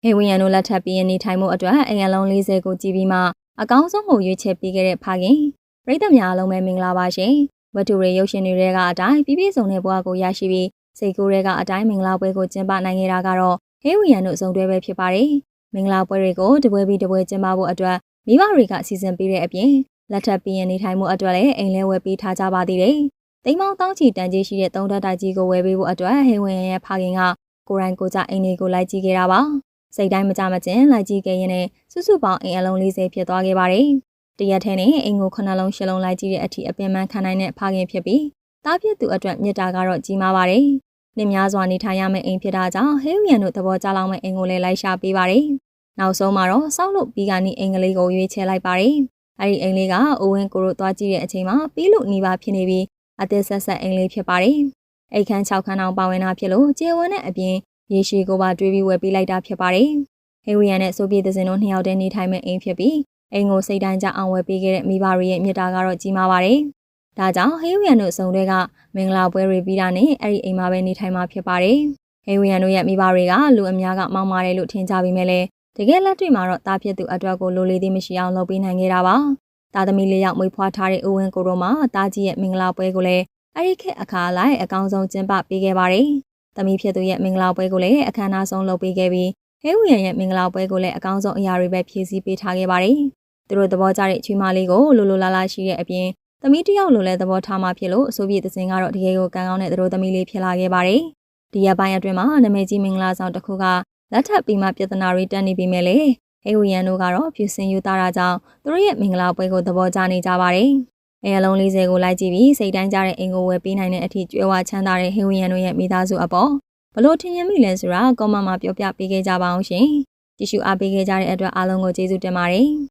ဟေဝီယန်တို့လက်ထပ်ပြီးနေထိုင်မှုအတွက်အိမ်အလုံး40ကိုကြည်ပြီးမှအကောင်းဆုံးကိုရွေးချယ်ပေးခဲ့တဲ့ဖခင်ပရိသတ်များအားလုံးပဲမင်္ဂလာပါရှင်ဝတ္ထုတွေရုပ်ရှင်တွေကအတိုင်းပြည့်စုံတဲ့ဘဝကိုရရှိပြီးစိတ်ကူးတွေကအတိုင်းမင်္ဂလာပွဲကိုကျင်းပနိုင်ခဲ့တာကတော့ဟေဝီယန်တို့စုံတွဲပဲဖြစ်ပါတယ်မင်္ဂလာပွဲတွေကိုတပွဲပြီးတပွဲကျင်းပဖို့အတွက်မိဘတွေကစီစဉ်ပေးတဲ့အပြင်လက်ထပ်ပြီးနေထိုင်မှုအတွက်လည်းအိမ်လဲဝယ်ပေးထားကြပါသေးတယ်တိမ်မောင်းတောင်းချီတန်ကြီးရှိတဲ့သုံးဓာတ်တိုက်ကြီးကိုဝယ်ပေးဖို့အတွက်ဟေဝီယန်ရဲ့ဖခင်ကကိုရိုင်းကိုကြအိမ်တွေကိုလိုက်ကြည့်ခဲ့တာပါစိတ်တိုင်းမကြမကျင်လိုက်ကြည့်ခဲ့ရင်လည်းစုစုပေါင်းအိမ်အလုံး40ဖြစ်သွားခဲ့ပါတယ်။တရက်ထဲနဲ့အိမ်ကို9လုံး10လုံးလိုက်ကြည့်တဲ့အထိအပင်ပန်းခံနိုင်တဲ့ဖခင်ဖြစ်ပြီးတားဖြစ်သူအတွက်မြတ်တာကတော့ကြီးမားပါတယ်။နှစ်များစွာနေထိုင်ရမယ့်အိမ်ဖြစ်တာကြောင့်ဟေးဝီယန်တို့သဘောကျလောက်မယ့်အိမ်ကိုလည်းလိုက်ရှာပေးပါတယ်။နောက်ဆုံးမှာတော့စောက်လို့ပြီးကနေအိမ်ကလေးကိုရွေးချယ်လိုက်ပါတယ်။အဲဒီအိမ်လေးကအိုဝင်းကိုတို့သွားကြည့်တဲ့အချိန်မှာပြီးလို့နေပါဖြစ်နေပြီးအသက်ဆက်ဆက်အိမ်လေးဖြစ်ပါတယ်။အိမ်ခန်း6ခန်းအောင်ပါဝင်တာဖြစ်လို့ကျေဝန်းတဲ့အပြင်ရေရှည်ကိုပါတွေးပြီးဝယ်ပေးလိုက်တာဖြစ်ပါတယ်။ဟေဝီယန်နဲ့ဆိုဗီယက်သင်းတို့နှစ်ယောက်တည်းနေထိုင်မဲ့အိမ်ဖြစ်ပြီးအိမ်ကိုစိတ်တိုင်းကြအောင်ဝယ်ပေးခဲ့တဲ့မိဘတွေရဲ့မြတ်တာကတော့ကြီးမားပါတယ်။ဒါကြောင့်ဟေဝီယန်တို့စုံတွေကမင်္ဂလာပွဲတွေပြီးတာနဲ့အဲ့ဒီအိမ်မှာပဲနေထိုင်မှာဖြစ်ပါတယ်။ဟေဝီယန်တို့ရဲ့မိဘတွေကလူအများကမောင်းမာတယ်လို့ထင်ကြပေမဲ့လည်းတကယ်လက်တွေ့မှာတော့တားဖြစ်သူအတွက်ကိုလိုလေသေးမရှိအောင်လုပ်ပေးနိုင်ခဲ့တာပါ။သားသမီးလေးယောက်မွေးဖွားထားတဲ့ဦးဝင်းကိုတို့မှာတားကြီးရဲ့မင်္ဂလာပွဲကိုလည်းအဲ့ဒီခေတ်အခါလိုက်အကောင်းဆုံးကျင်းပပေးခဲ့ပါတယ်။သမီးဖြစ်သူရဲ့မင်္ဂလာပွဲကိုလည်းအခမ်းအနားဆုံးလုပ်ပေးခဲ့ပြီးဟေဝီယန်ရဲ့မင်္ဂလာပွဲကိုလည်းအကောင်းဆုံးအရာတွေပဲဖြည့်ဆည်းပေးထားခဲ့ပါတယ်။သူတို့သဘောကျတဲ့ချွေးမလေးကိုလိုလိုလားလားရှိတဲ့အပြင်သမီးတစ်ယောက်လိုလည်းသဘောထားမှဖြစ်လို့ဆိုဗီယက်သင်းကတော့တကယ်ကိုကံကောင်းတဲ့သူတို့သမီးလေးဖြစ်လာခဲ့ပါတယ်။ဒီရက်ပိုင်းအတွင်းမှာနာမည်ကြီးမင်္ဂလာဆောင်တစ်ခုကလက်ထပ်ပြီးမှပြဿနာတွေတက်နေပြီမဲ့လေဟေဝီယန်တို့ကတော့ဖြူစင်ယူသားတာကြောင့်သူတို့ရဲ့မင်္ဂလာပွဲကိုသဘောကျနေကြပါတယ်။အလုံး40ကိုလိုက်ကြည့်ပြီးစိတ်တိုင်းကြတဲ့အိမ်ကိုဝယ်ပေးနိုင်တဲ့အထိကြွယ်ဝချမ်းသာတဲ့ဟေဝီယန်တို့ရဲ့မိသားစုအပေါ်ဘလို့ထင်ရင်မိလဲဆိုတာကွန်မန့်မှာပြောပြပေးခဲ့ကြပါအောင်ရှင်။ကြည့်ရှုအားပေးခဲ့ကြတဲ့အတွက်အားလုံးကိုကျေးဇူးတင်ပါတယ်။